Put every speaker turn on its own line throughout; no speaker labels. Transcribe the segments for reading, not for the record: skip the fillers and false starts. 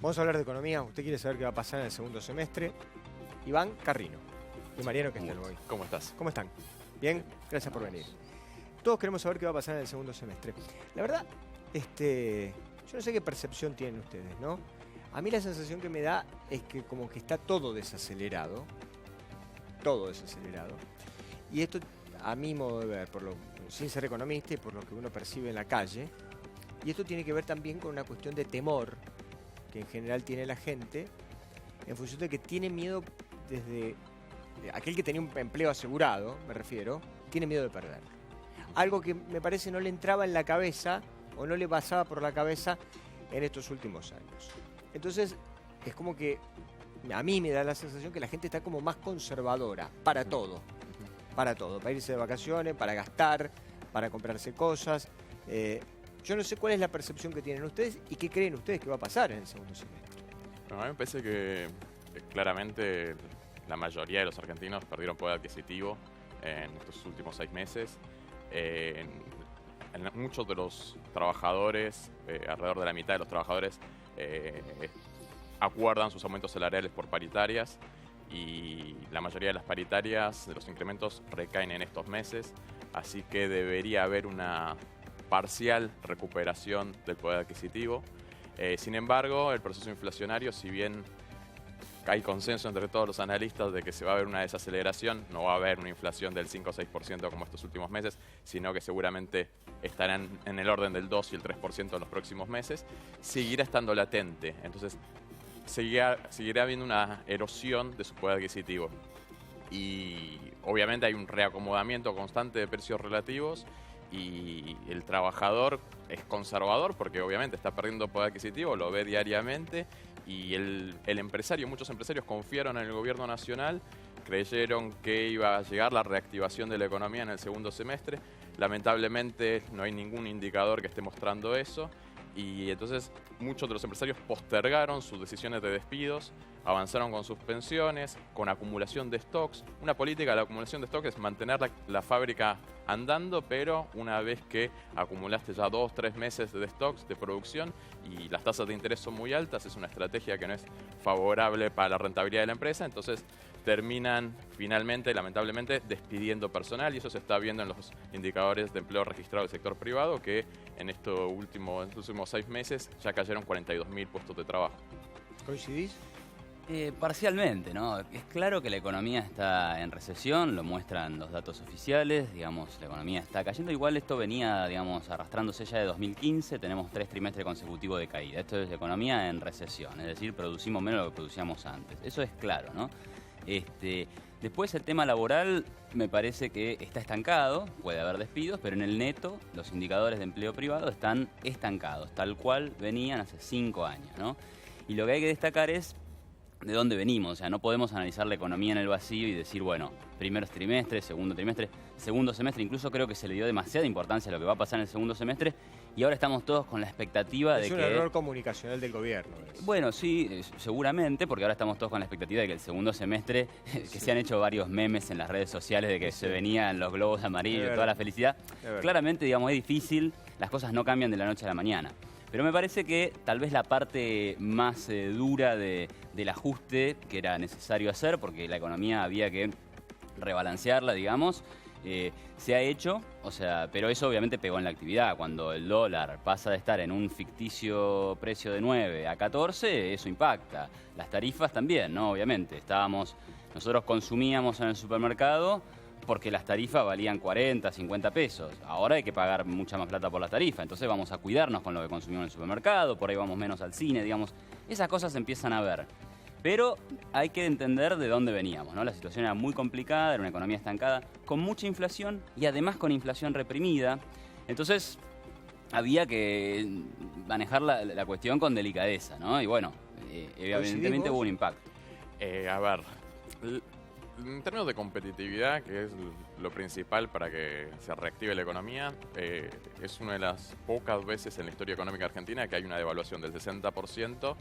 Vamos a hablar de economía. Usted quiere saber qué va a pasar en el segundo semestre. Iván Carrino y Mariano Castelboy.
¿Cómo estás?
¿Cómo están? ¿Bien? Gracias por venir. Todos queremos saber qué va a pasar en el segundo semestre. La verdad, yo no sé qué percepción tienen ustedes, ¿no? A mí la sensación que me da es que como que está todo desacelerado. Todo desacelerado. Y esto, a mi modo de ver, sin ser economista y por lo que uno percibe en la calle, y esto tiene que ver también con una cuestión de temor que en general tiene la gente, en función de que tiene miedo desde... Aquel que tenía un empleo asegurado, me refiero, tiene miedo de perderlo. Algo que me parece no le entraba en la cabeza o no le pasaba por la cabeza en estos últimos años. Entonces, es como que a mí me da la sensación que la gente está como más conservadora para todo. Para todo, para irse de vacaciones, para gastar, para comprarse cosas. Yo no sé cuál es la percepción que tienen ustedes y qué creen ustedes que va a pasar en el segundo semestre.
Bueno, a mí me parece que claramente la mayoría de los argentinos perdieron poder adquisitivo en estos últimos 6 meses. Muchos de los trabajadores, alrededor de la mitad de los trabajadores, acuerdan sus aumentos salariales por paritarias y la mayoría de las paritarias, de los incrementos, recaen en estos meses. Así que debería haber una parcial recuperación del poder adquisitivo. Sin embargo, el proceso inflacionario, si bien hay consenso entre todos los analistas de que se va a ver una desaceleración, no va a haber una inflación del 5 o 6% como estos últimos meses, sino que seguramente estarán en el orden del 2 y el 3% en los próximos meses, seguirá estando latente. Entonces, seguirá habiendo una erosión de su poder adquisitivo. Y obviamente hay un reacomodamiento constante de precios relativos y el trabajador es conservador porque obviamente está perdiendo poder adquisitivo, lo ve diariamente, y el empresario, muchos empresarios confiaron en el gobierno nacional, creyeron que iba a llegar la reactivación de la economía en el segundo semestre. Lamentablemente no hay ningún indicador que esté mostrando eso, y entonces muchos de los empresarios postergaron sus decisiones de despidos, avanzaron con suspensiones, con acumulación de stocks. Una política de la acumulación de stocks es mantener la fábrica andando, pero una vez que acumulaste ya 2 o 3 meses de stocks de producción y las tasas de interés son muy altas, es una estrategia que no es favorable para la rentabilidad de la empresa. Entonces terminan finalmente, lamentablemente, despidiendo personal, y eso se está viendo en los indicadores de empleo registrado del sector privado, que en estos últimos 6 meses ya cayeron 42.000 puestos de trabajo.
¿Coincidís?
Parcialmente, ¿no? Es claro que la economía está en recesión, lo muestran los datos oficiales, digamos, la economía está cayendo. Igual esto venía, digamos, arrastrándose ya de 2015, tenemos 3 trimestres consecutivos de caída. Esto es economía en recesión, es decir, producimos menos de lo que producíamos antes. Eso es claro, ¿no? Después el tema laboral me parece que está estancado, puede haber despidos, pero en el neto los indicadores de empleo privado están estancados, tal cual venían hace 5 años, ¿no? Y lo que hay que destacar es de dónde venimos. O sea, no podemos analizar la economía en el vacío y decir, bueno, primer trimestre, segundo trimestre, segundo semestre. Incluso creo que se le dio demasiada importancia a lo que va a pasar en el segundo semestre y ahora estamos todos con la expectativa de que...
Es un error comunicacional del gobierno.
Bueno, sí, seguramente, porque ahora estamos todos con la expectativa de que el segundo semestre, que se han hecho varios memes en las redes sociales de que se venían los globos amarillos, toda la felicidad. Claramente, digamos, es difícil, las cosas no cambian de la noche a la mañana. Pero me parece que tal vez la parte más dura del ajuste que era necesario hacer, porque la economía había que rebalancearla, digamos, se ha hecho, o sea, pero eso obviamente pegó en la actividad. Cuando el dólar pasa de estar en un ficticio precio de 9 a 14, eso impacta. Las tarifas también, ¿no? Obviamente, nosotros consumíamos en el supermercado porque las tarifas valían 40, 50 pesos. Ahora hay que pagar mucha más plata por las tarifas, entonces vamos a cuidarnos con lo que consumimos en el supermercado, por ahí vamos menos al cine, digamos. Esas cosas se empiezan a ver. Pero hay que entender de dónde veníamos, ¿no? La situación era muy complicada, era una economía estancada, con mucha inflación y además con inflación reprimida. Entonces había que manejar la cuestión con delicadeza, ¿no? Y bueno, evidentemente hubo un impacto.
A ver, en términos de competitividad, que es lo principal para que se reactive la economía, es una de las pocas veces en la historia económica argentina que hay una devaluación del 60%.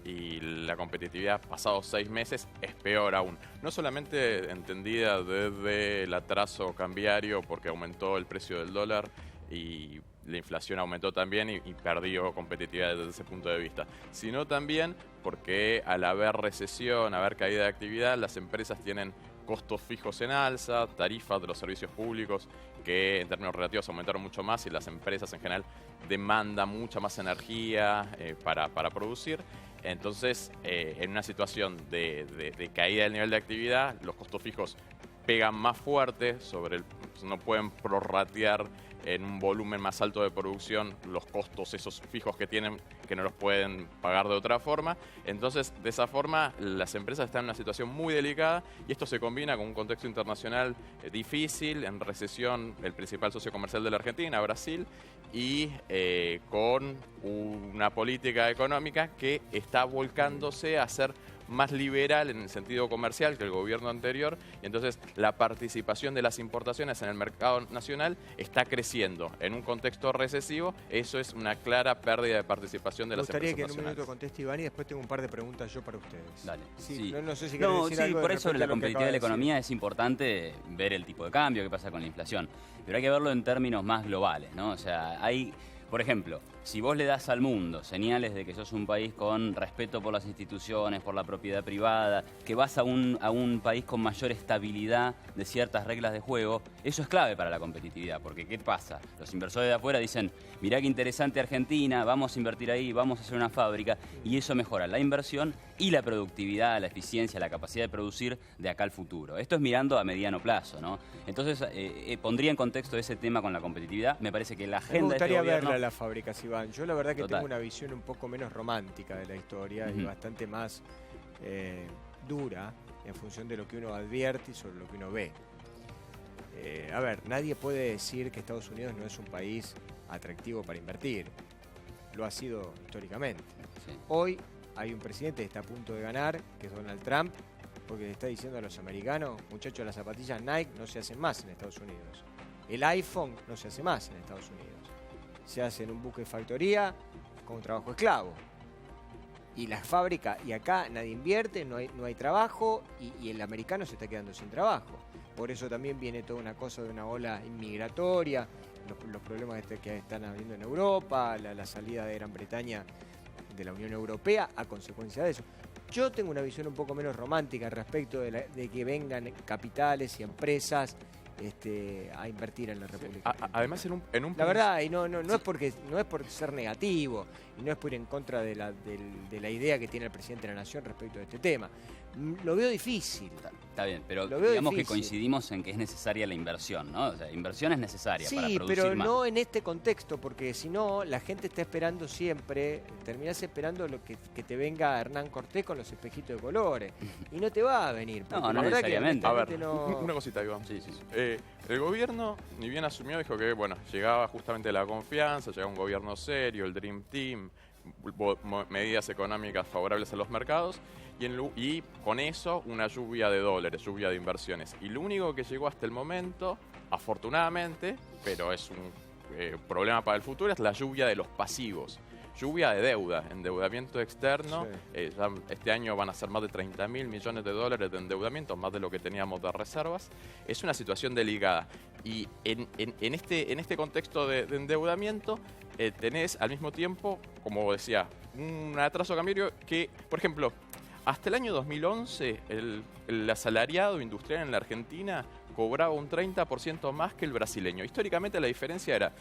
Y la competitividad pasados 6 meses es peor aún. No solamente entendida desde el atraso cambiario porque aumentó el precio del dólar y la inflación aumentó también y perdió competitividad desde ese punto de vista, sino también porque al haber recesión, haber caída de actividad, las empresas tienen costos fijos en alza, tarifas de los servicios públicos que en términos relativos aumentaron mucho más y las empresas en general demandan mucha más energía para producir. Entonces, en una situación de caída del nivel de actividad, los costos fijos pegan más fuerte no pueden prorratear en un volumen más alto de producción los costos esos fijos que tienen, que no los pueden pagar de otra forma. Entonces, de esa forma, las empresas están en una situación muy delicada y esto se combina con un contexto internacional difícil, en recesión, el principal socio comercial de la Argentina, Brasil, y con una política económica que está volcándose a ser más liberal en el sentido comercial que el gobierno anterior, y entonces la participación de las importaciones en el mercado nacional está creciendo. En un contexto recesivo, eso es una clara pérdida de participación de las empresas nacionales.
Me gustaría que en un minuto conteste Iván y después tengo un par de preguntas yo para ustedes.
Dale.
Sí. No sé si querés decir algo
por eso
respecto
la
a lo que
competitividad
acaba
de la
decir.
economía es importante ver el tipo de cambio, qué pasa con la inflación. Pero hay que verlo en términos más globales, ¿no? O sea, hay... Por ejemplo, si vos le das al mundo señales de que sos un país con respeto por las instituciones, por la propiedad privada, que vas a un país con mayor estabilidad de ciertas reglas de juego, eso es clave para la competitividad. Porque ¿qué pasa? Los inversores de afuera dicen, mirá qué interesante Argentina, vamos a invertir ahí, vamos a hacer una fábrica, y eso mejora la inversión y la productividad, la eficiencia, la capacidad de producir de acá al futuro. Esto es mirando a mediano plazo, ¿no? Entonces, pondría en contexto ese tema con la competitividad. Me parece que la agenda de este gobierno...
las fábricas, Iván. Yo la verdad que
Total.
tengo una visión un poco menos romántica de la historia y bastante más dura en función de lo que uno advierte y sobre lo que uno ve. A ver, nadie puede decir que Estados Unidos no es un país atractivo para invertir. Lo ha sido históricamente.
Sí.
Hoy hay un presidente que está a punto de ganar, que es Donald Trump, porque le está diciendo a los americanos, muchachos, las zapatillas Nike no se hacen más en Estados Unidos. El iPhone no se hace más en Estados Unidos. Se hace en un buque de factoría con un trabajo esclavo. Y las fábricas, y acá nadie invierte, no hay trabajo, y el americano se está quedando sin trabajo. Por eso también viene toda una cosa de una ola inmigratoria, los problemas que están habiendo en Europa, la salida de Gran Bretaña de la Unión Europea a consecuencia de eso. Yo tengo una visión un poco menos romántica respecto de que vengan capitales y empresas a invertir en la República.
Además, en un
la verdad, y no es por ser negativo, y no es por ir en contra de la idea que tiene el presidente de la Nación respecto de este tema. Lo veo difícil.
Está bien, pero
Lo veo
digamos
difícil.
que coincidimos en que es necesaria la inversión, ¿no? O sea, inversión es necesaria para
Sí,
producir
pero
más.
no en este contexto, porque si no, la gente está esperando siempre, terminás esperando lo que te venga Hernán Cortés con los espejitos de colores. Y no te va a venir. porque
No
la verdad que
necesariamente.
A ver,
honestamente no...
una cosita, Iván.
Sí.
El gobierno, ni bien asumió, dijo que bueno, llegaba justamente la confianza, llegaba un gobierno serio, el Dream Team, medidas económicas favorables a los mercados y con eso una lluvia de dólares, lluvia de inversiones. Y lo único que llegó hasta el momento, afortunadamente, pero es un problema para el futuro, es la lluvia de los pasivos. Lluvia de deuda, endeudamiento externo.
Sí.
Ya este año van a ser más de 30.000 millones de dólares de endeudamiento, más de lo que teníamos de reservas. Es una situación delicada. Y en este contexto de endeudamiento tenés al mismo tiempo, como decía, un atraso cambiario que, por ejemplo, hasta el año 2011 el asalariado industrial en la Argentina cobraba un 30% más que el brasileño. Históricamente la diferencia era,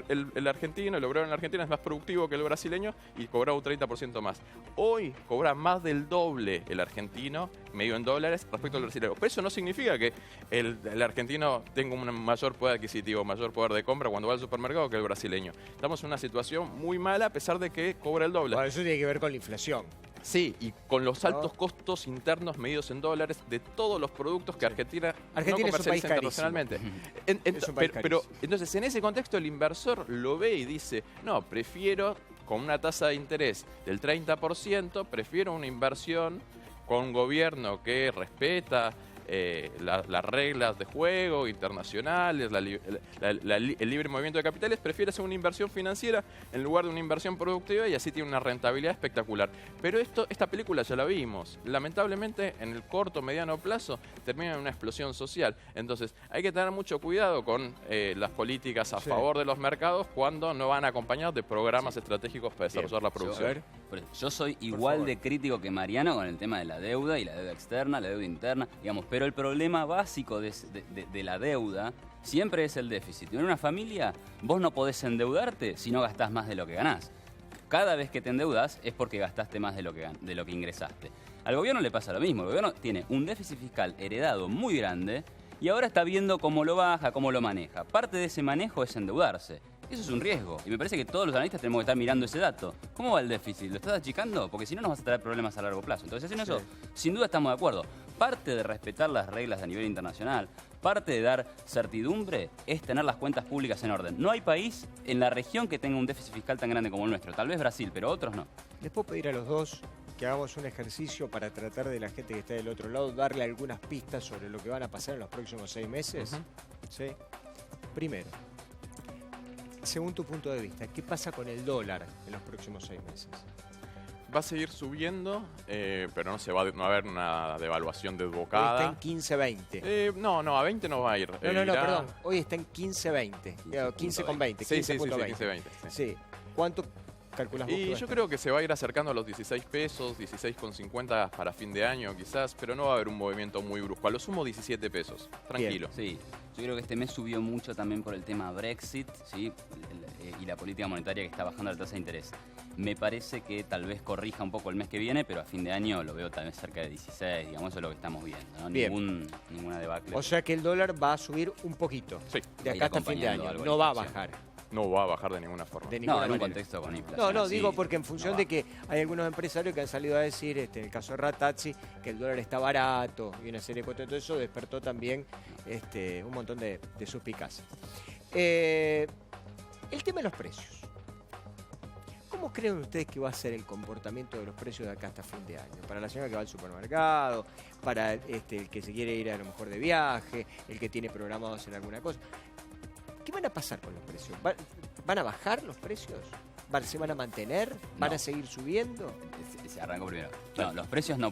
el argentino, el obrero en la Argentina es más productivo que el brasileño y cobraba un 30% más. Hoy cobra más del doble el argentino, medio en dólares, respecto al brasileño. Pero eso no significa que el argentino tenga un mayor poder adquisitivo, mayor poder de compra cuando va al supermercado que el brasileño. Estamos en una situación muy mala a pesar de que cobra el doble.
Bueno, eso tiene que ver con la inflación.
Sí, y con los altos costos internos medidos en dólares de todos los productos que Argentina no
es un país
comercializa internacionalmente.
Es un país
Pero
carísimo.
entonces en ese contexto el inversor lo ve y dice, no, prefiero con una tasa de interés del 30%, prefiero una inversión con un gobierno que respeta las reglas de juego internacionales, el libre movimiento de capitales, prefiere hacer una inversión financiera en lugar de una inversión productiva y así tiene una rentabilidad espectacular. Pero esta película ya la vimos. Lamentablemente, en el corto, mediano plazo, termina en una explosión social. Entonces, hay que tener mucho cuidado con las políticas a favor de los mercados cuando no van acompañados de programas estratégicos para desarrollar la producción.
Yo soy igual de crítico que Mariano con el tema de la deuda y la deuda externa, la deuda interna, digamos, pero el problema básico de la deuda siempre es el déficit. En una familia vos no podés endeudarte si no gastás más de lo que ganás. Cada vez que te endeudas es porque gastaste más de lo que ingresaste. Al gobierno le pasa lo mismo. El gobierno tiene un déficit fiscal heredado muy grande y ahora está viendo cómo lo baja, cómo lo maneja. Parte de ese manejo es endeudarse. Eso es un riesgo. Y me parece que todos los analistas tenemos que estar mirando ese dato. ¿Cómo va el déficit? ¿Lo estás achicando? Porque si no nos vas a traer problemas a largo plazo. Entonces, en eso, sin duda estamos de acuerdo. Parte de respetar las reglas a nivel internacional, parte de dar certidumbre, es tener las cuentas públicas en orden. No hay país en la región que tenga un déficit fiscal tan grande como el nuestro. Tal vez Brasil, pero otros no.
¿Les puedo pedir a los dos que hagamos un ejercicio para tratar de la gente que está del otro lado, darle algunas pistas sobre lo que van a pasar en los próximos 6 meses? ¿Sí? Primero, según tu punto de vista, ¿qué pasa con el dólar en los próximos 6 meses?
Va a seguir subiendo, pero no va a haber una devaluación desbocada.
Hoy está en 15.20.
No, a 20 no va a ir.
No, perdón. Hoy está en 15.20. 15,20.
Sí, 15.20.
Sí. ¿Cuánto calculas vos?
Y yo creo que se va a ir acercando a los 16 pesos, 16,50 para fin de año quizás, pero no va a haber un movimiento muy brusco. A lo sumo 17 pesos. Tranquilo.
Bien. Sí. Yo creo que este mes subió mucho también por el tema Brexit, ¿sí? Y la política monetaria que está bajando la tasa de interés. Me parece que tal vez corrija un poco el mes que viene, pero a fin de año lo veo tal vez cerca de 16, digamos, eso es lo que estamos viendo, ¿no? Ninguna debacle.
O sea que el dólar va a subir un poquito.
Sí.
De acá hasta fin de año. No va a bajar.
No va a bajar de ninguna forma.
En un contexto con inflación.
No, digo porque en función de que hay algunos empresarios que han salido a decir, en el caso de Ratazzi, que el dólar está barato y una serie de cosas, todo eso despertó también un montón de suspicacias. El tema de los precios. ¿Cómo creen ustedes que va a ser el comportamiento de los precios de acá hasta fin de año? Para la señora que va al supermercado, para el que se quiere ir a lo mejor de viaje, el que tiene programado hacer alguna cosa. ¿Qué van a pasar con los precios? ¿Van a bajar los precios? ¿Se van a mantener? ¿Van a seguir subiendo?
Se arrancó primero. No, los precios no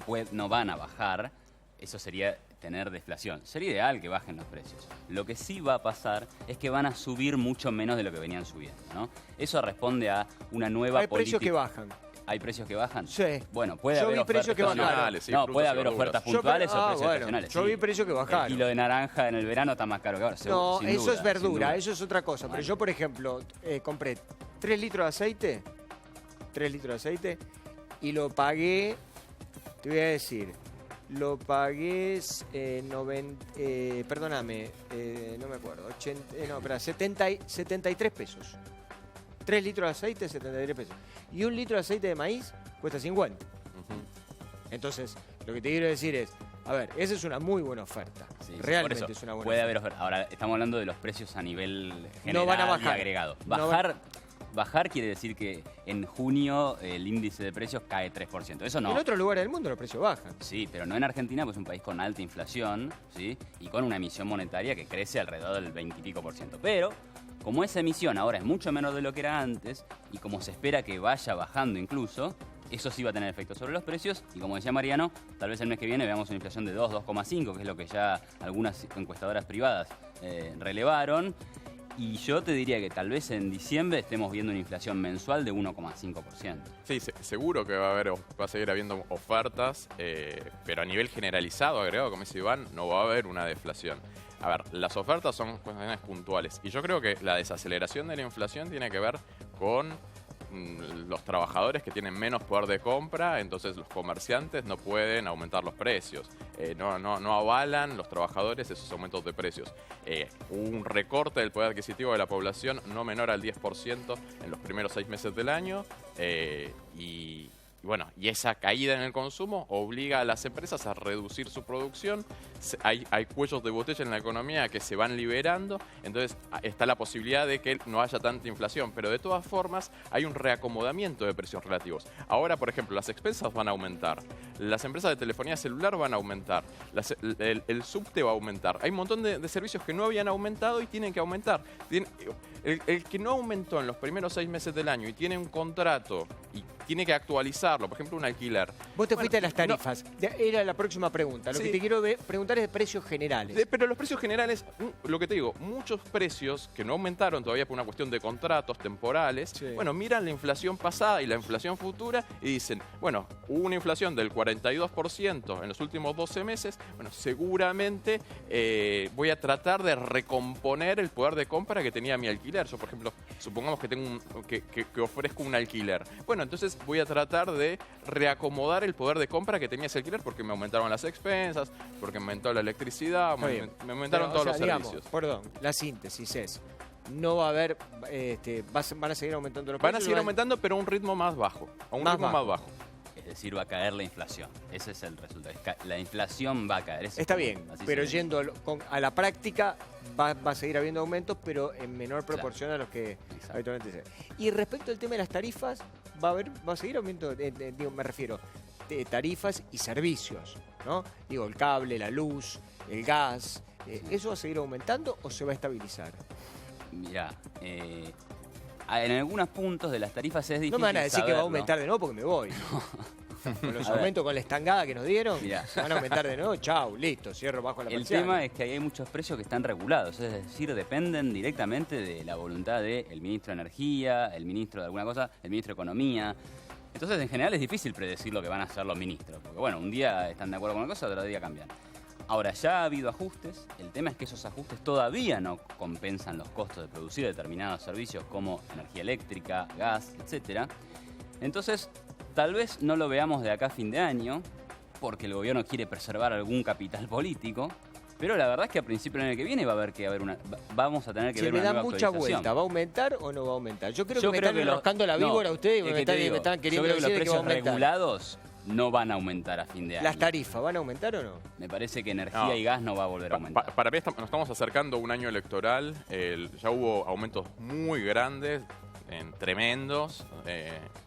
van a bajar. Eso sería tener deflación. Sería ideal que bajen los precios. Lo que sí va a pasar es que van a subir mucho menos de lo que venían subiendo, ¿no? Eso responde a una nueva política.
¿Hay precios que bajan?
¿Hay precios que bajan?
Sí.
Bueno, puede haber ofertas
puntuales.
Sí, puede haber ofertas puntuales o precios estacionales.
Yo vi precios que bajaron.
El kilo de naranja en el verano está más caro que ahora.
No,
sin
eso
duda,
es verdura, eso es otra cosa. Pero yo, por ejemplo, compré 3 litros de aceite y lo pagué, te voy a decir, lo pagué, no me acuerdo, 73 pesos. 3 litros de aceite, 73 pesos. Y 1 litro de aceite de maíz cuesta 50. Entonces, lo que te quiero decir es, a ver, esa es una muy buena oferta. Sí, realmente es una buena
puede
oferta.
Haber oferta. Ahora, estamos hablando de los precios a nivel general
no van a bajar.
Y agregado. Bajar quiere decir que en junio el índice de precios cae 3%. Eso no.
En otros lugares del mundo los precios bajan.
Sí, pero no en Argentina, pues es un país con alta inflación, ¿sí? Y con una emisión monetaria que crece alrededor del 20 y pico %. Pero, como esa emisión ahora es mucho menor de lo que era antes, y como se espera que vaya bajando incluso, eso sí va a tener efecto sobre los precios. Y como decía Mariano, tal vez el mes que viene veamos una inflación de 2,5, que es lo que ya algunas encuestadoras privadas relevaron. Y yo te diría que tal vez en diciembre estemos viendo una inflación mensual de 1,5%.
Sí, seguro que va a seguir habiendo ofertas, pero a nivel generalizado, agregado, como dice Iván, no va a haber una deflación. A ver, las ofertas son cuestiones puntuales. Y yo creo que la desaceleración de la inflación tiene que ver con los trabajadores que tienen menos poder de compra, entonces los comerciantes no pueden aumentar los precios. No avalan los trabajadores esos aumentos de precios. Un recorte del poder adquisitivo de la población no menor al 10% en los primeros 6 meses del año y bueno, y esa caída en el consumo obliga a las empresas a reducir su producción. Hay cuellos de botella en la economía que se van liberando, entonces está la posibilidad de que no haya tanta inflación, pero de todas formas hay un reacomodamiento de precios relativos. Ahora, por ejemplo, las expensas van a aumentar, las empresas de telefonía celular van a aumentar, el subte va a aumentar. Hay un montón de servicios que no habían aumentado y tienen que aumentar. El que no aumentó en los primeros 6 meses del año y tiene un contrato y tiene que actualizarlo, por ejemplo, un alquiler.
Vos te fuiste a las tarifas. Era la próxima pregunta. Lo que te quiero preguntar es de precios generales.
Pero los precios generales, lo que te digo, muchos precios que no aumentaron todavía por una cuestión de contratos temporales, bueno, miran la inflación pasada y la inflación futura y dicen, bueno, hubo una inflación del 42% en los últimos 12 meses, bueno, seguramente voy a tratar de recomponer el poder de compra que tenía mi alquiler. Yo, por ejemplo, supongamos que tengo que ofrezco un alquiler. Bueno, entonces voy a tratar de reacomodar el poder de compra que tenía ese alquiler porque me aumentaron las expensas, porque me aumentó la electricidad, me aumentaron todos los servicios.
Perdón, la síntesis es, no va a haber, van a seguir aumentando los precios.
Van a seguir aumentando, pero a un ritmo más bajo, más bajo.
Es decir, va a caer la inflación. Ese es el resultado. La inflación va a caer.
Está bien, pero yendo a la práctica va a seguir habiendo aumentos, pero en menor proporción a los que habitualmente se. Y respecto al tema de las tarifas, va a seguir aumentando, me refiero, tarifas y servicios, ¿no? Digo, el cable, la luz, el gas, ¿eso va a seguir aumentando o se va a estabilizar?
Mirá, en algunos puntos de las tarifas es difícil
no me van a decir
saberlo.
Que va a aumentar de nuevo porque me voy. Con los aumentos, con la estangada que nos dieron, van a aumentar de nuevo, chau, listo, cierro bajo la persiana.
El tema es que hay muchos precios que están regulados, es decir, dependen directamente de la voluntad del ministro de Energía, el ministro de alguna cosa, el ministro de Economía. Entonces, en general es difícil predecir lo que van a hacer los ministros, porque bueno, un día están de acuerdo con una cosa, otro día cambian. Ahora, ya ha habido ajustes, el tema es que esos ajustes todavía no compensan los costos de producir determinados servicios como energía eléctrica, gas, etc. Entonces, tal vez no lo veamos de acá a fin de año, porque el gobierno quiere preservar algún capital político, pero la verdad es que a principio del año que viene vamos a tener que ver una nueva actualización.
Me da mucha vuelta, ¿va a aumentar o no va a aumentar? Yo creo que me están enroscando la víbora a ustedes y me están queriendo decir que va a aumentar.
Yo creo que los precios regulados no van a aumentar a fin de año.
¿Las tarifas van a aumentar o no?
Me parece que energía y gas no va a volver a aumentar.
Para mí nos estamos acercando a un año electoral. Ya hubo aumentos muy grandes, tremendos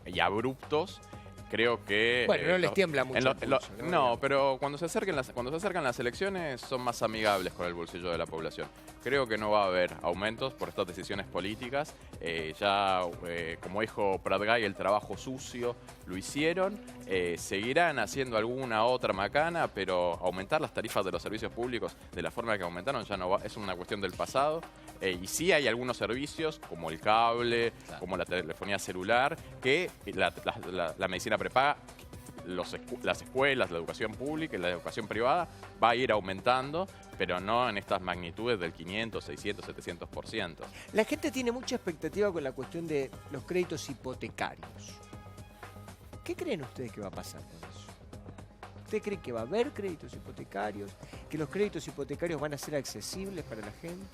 y abruptos. Creo que...
Bueno, no les tiembla mucho el pulso,
no, pero cuando se acercan las elecciones son más amigables con el bolsillo de la población. Creo que no va a haber aumentos por estas decisiones políticas. Como dijo Pratgay, el trabajo sucio lo hicieron. Seguirán haciendo alguna otra macana, pero aumentar las tarifas de los servicios públicos de la forma que aumentaron ya no va, es una cuestión del pasado. Y sí hay algunos servicios, como el cable, como la telefonía celular, que la medicina prepaga, las escuelas, la educación pública y la educación privada va a ir aumentando, pero no en estas magnitudes del 500, 600, 700%.
La gente tiene mucha expectativa con la cuestión de los créditos hipotecarios. ¿Qué creen ustedes que va a pasar con eso? ¿Usted cree que va a haber créditos hipotecarios? ¿Que los créditos hipotecarios van a ser accesibles para la gente?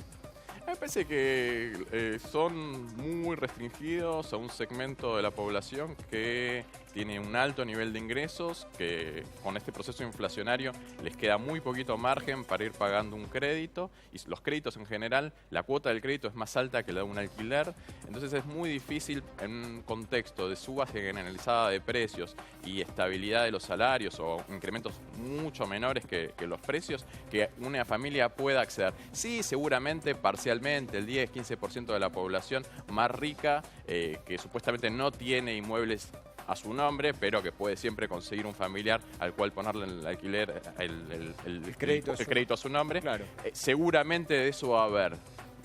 Me parece que son muy restringidos a un segmento de la población que tiene un alto nivel de ingresos, que con este proceso inflacionario les queda muy poquito margen para ir pagando un crédito, y los créditos en general, la cuota del crédito es más alta que la de un alquiler, entonces es muy difícil en un contexto de suba generalizada de precios y estabilidad de los salarios o incrementos mucho menores que los precios, que una familia pueda acceder. Sí, seguramente parcialmente el 10-15% de la población más rica que supuestamente no tiene inmuebles a su nombre, pero que puede siempre conseguir un familiar al cual ponerle el alquiler, el crédito a su nombre.
Claro.
Seguramente de eso va a haber.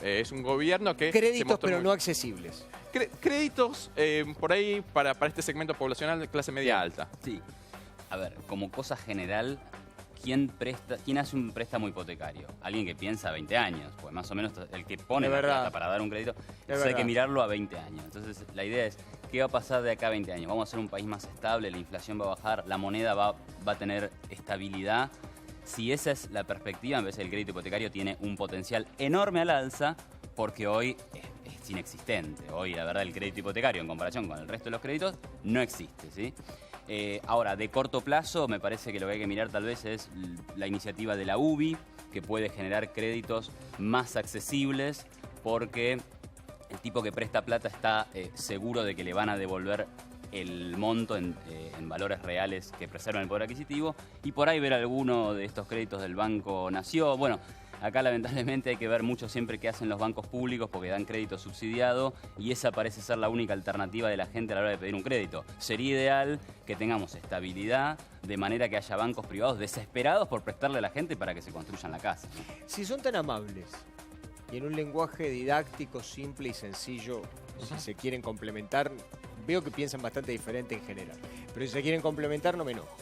Es un gobierno que...
Créditos, pero no accesibles.
Créditos por ahí para este segmento poblacional de clase media alta.
Sí. A ver, como cosa general, ¿quién hace un préstamo hipotecario? Alguien que piensa a 20 años, pues más o menos el que pone la plata para dar un crédito, hay que mirarlo a 20 años. Entonces la idea es, ¿qué va a pasar de acá a 20 años? ¿Vamos a ser un país más estable? ¿La inflación va a bajar? ¿La moneda va a tener estabilidad? Si esa es la perspectiva, en vez del crédito hipotecario tiene un potencial enorme al alza, porque hoy es inexistente. Hoy, la verdad, el crédito hipotecario en comparación con el resto de los créditos no existe, ¿sí? Ahora, de corto plazo, me parece que lo que hay que mirar tal vez es la iniciativa de la UBI, que puede generar créditos más accesibles porque el tipo que presta plata está seguro de que le van a devolver el monto en valores reales que preservan el poder adquisitivo, y por ahí ver alguno de estos créditos del Banco Nación. Bueno, acá lamentablemente hay que ver mucho siempre qué hacen los bancos públicos porque dan crédito subsidiado y esa parece ser la única alternativa de la gente a la hora de pedir un crédito. Sería ideal que tengamos estabilidad de manera que haya bancos privados desesperados por prestarle a la gente para que se construyan la casa.
Si son tan amables y en un lenguaje didáctico, simple y sencillo, si se quieren complementar, veo que piensan bastante diferente en general, pero si se quieren complementar no me enojo.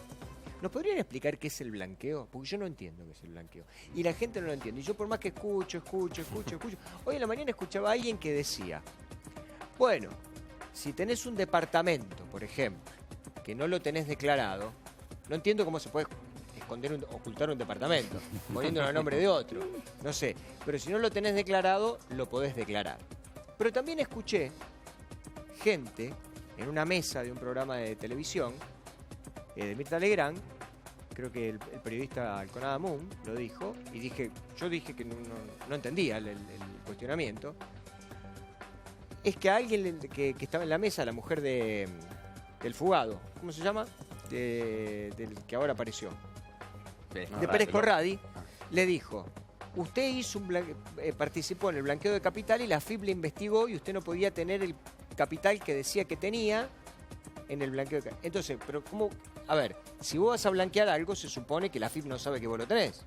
¿Nos podrían explicar qué es el blanqueo? Porque yo no entiendo qué es el blanqueo. Y la gente no lo entiende. Y yo por más que escucho. Hoy en la mañana escuchaba a alguien que decía, bueno, si tenés un departamento, por ejemplo, que no lo tenés declarado, no entiendo cómo se puede ocultar un departamento, poniéndolo a nombre de otro. No sé, pero si no lo tenés declarado, lo podés declarar. Pero también escuché gente en una mesa de un programa de televisión, de Mirta Legrand, creo que el periodista Alconada Moon lo dijo, y yo dije que no entendía el cuestionamiento, es que a alguien que estaba en la mesa, la mujer del fugado, ¿cómo se llama? Del que ahora apareció, de Pérez Corradi, le dijo, usted participó en el blanqueo de capital y la AFIP le investigó y usted no podía tener el capital que decía que tenía en el blanqueo de capital. Entonces, pero ¿cómo? A ver, si vos vas a blanquear algo, se supone que la AFIP no sabe que vos lo tenés.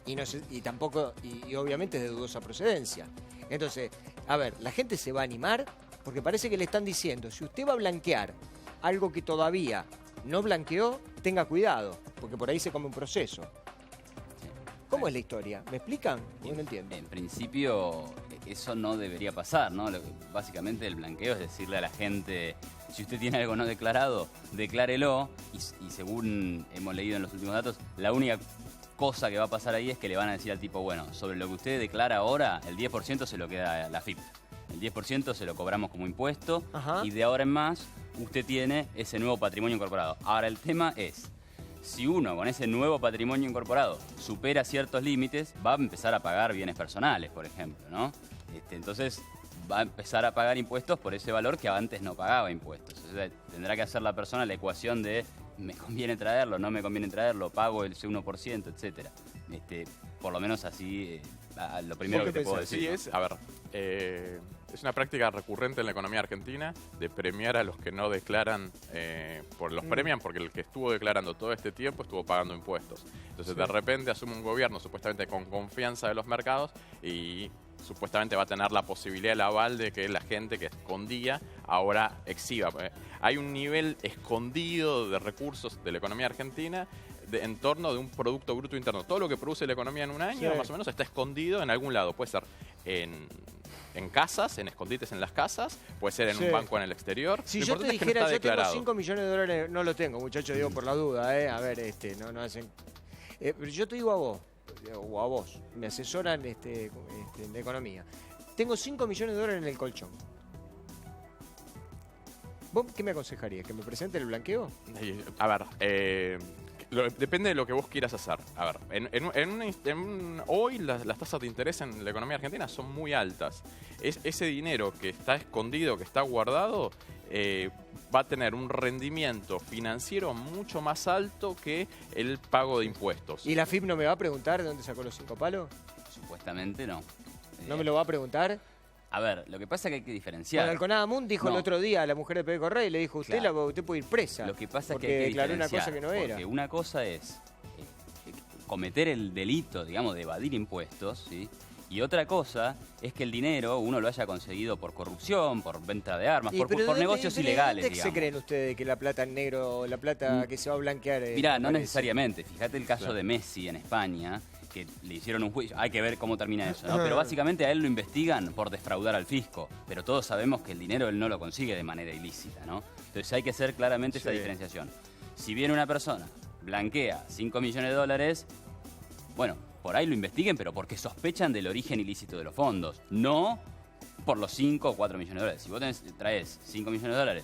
Y tampoco, y obviamente es de dudosa procedencia. Entonces, a ver, la gente se va a animar porque parece que le están diciendo, si usted va a blanquear algo que todavía no blanqueó, tenga cuidado, porque por ahí se come un proceso. ¿Cómo es la historia? ¿Me explican? Yo no entiendo.
En principio, eso no debería pasar, ¿no? Básicamente el blanqueo es decirle a la gente, si usted tiene algo no declarado, declárelo, y según hemos leído en los últimos datos, la única cosa que va a pasar ahí es que le van a decir al tipo, bueno, sobre lo que usted declara ahora, el 10% se lo queda a la AFIP. El 10% se lo cobramos como impuesto. Ajá. Y de ahora en más usted tiene ese nuevo patrimonio incorporado. Ahora el tema es, si uno con ese nuevo patrimonio incorporado supera ciertos límites, va a empezar a pagar bienes personales, por ejemplo, ¿no? Entonces va a empezar a pagar impuestos por ese valor que antes no pagaba impuestos. O sea, tendrá que hacer la persona la ecuación de me conviene traerlo, no me conviene traerlo, pago el 1%, etcétera. Por lo menos así, lo primero que te puedo decir.
Sí, ¿no? A ver, es una práctica recurrente en la economía argentina de premiar a los que no declaran, los premian porque el que estuvo declarando todo este tiempo estuvo pagando impuestos. Entonces de repente asume un gobierno supuestamente con confianza de los mercados y supuestamente va a tener la posibilidad, el aval de que la gente que escondía ahora exhiba. Hay un nivel escondido de recursos de la economía argentina en torno de un Producto Bruto Interno. Todo lo que produce la economía en un año, más o menos, está escondido en algún lado. Puede ser en casas, en escondites en las casas, puede ser en un banco en el exterior.
Si yo te dijera, yo tengo 5 millones de dólares, no lo tengo, muchachos, digo por la duda, A ver, no hacen... pero yo te digo a vos, o a vos, me asesoran en economía. Tengo 5 millones de dólares en el colchón. ¿Vos qué me aconsejarías? ¿Que me presente el blanqueo?
A ver, depende de lo que vos quieras hacer. A ver, hoy las tasas de interés en la economía argentina son muy altas. Ese dinero que está escondido, que está guardado, va a tener un rendimiento financiero mucho más alto que el pago de impuestos.
¿Y la AFIP no me va a preguntar de dónde sacó los 5 palos?
Supuestamente no.
¿No me lo va a preguntar?
A ver, lo que pasa es que hay que diferenciar.
Bueno, Alconada Moon dijo el otro día a la mujer de Pérez Corradi, le dijo, usted puede ir presa.
Lo que pasa es que
hay que
declaró
una cosa que no era.
Porque una cosa es cometer el delito, digamos, de evadir impuestos, ¿sí? Y otra cosa es que el dinero uno lo haya conseguido por corrupción, por venta de armas, por negocios ilegales,
¿Dónde se creen ustedes que la plata en negro, la plata que se va a blanquear?
Mirá, no necesariamente. Fíjate el caso de Messi en España, que le hicieron un juicio. Hay que ver cómo termina eso, ¿no? Pero básicamente a él lo investigan por defraudar al fisco. Pero todos sabemos que el dinero él no lo consigue de manera ilícita, ¿no? Entonces hay que hacer claramente esa diferenciación. Si viene una persona, blanquea 5 millones de dólares, bueno, por ahí lo investiguen, pero porque sospechan del origen ilícito de los fondos, no por los 5 o 4 millones de dólares. Si vos traes 5 millones de dólares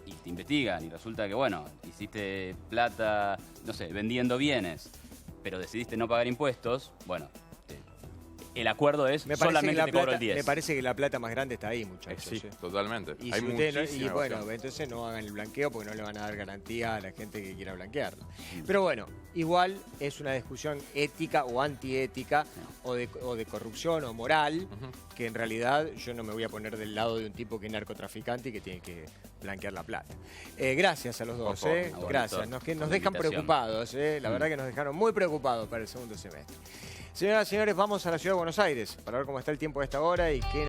y te investigan y resulta que, bueno, hiciste plata, no sé, vendiendo bienes, pero decidiste no pagar impuestos, bueno, el acuerdo es solamente te cobro el 10.
Me parece que la plata más grande está ahí, muchachos.
Sí, totalmente.
Y,
Hay
si usted no, y
muchísima
bueno,
evasión.
entonces no hagan el blanqueo porque no le van a dar garantía a la gente que quiera blanquearlo. Pero bueno, igual es una discusión ética o antiética o de corrupción o moral, que en realidad yo no me voy a poner del lado de un tipo que es narcotraficante y que tiene que blanquear la plata. Gracias a los dos, gracias. Nos dejan preocupados, la verdad que nos dejaron muy preocupados para el segundo semestre. Señoras y señores, vamos a la ciudad de Buenos Aires para ver cómo está el tiempo a esta hora y qué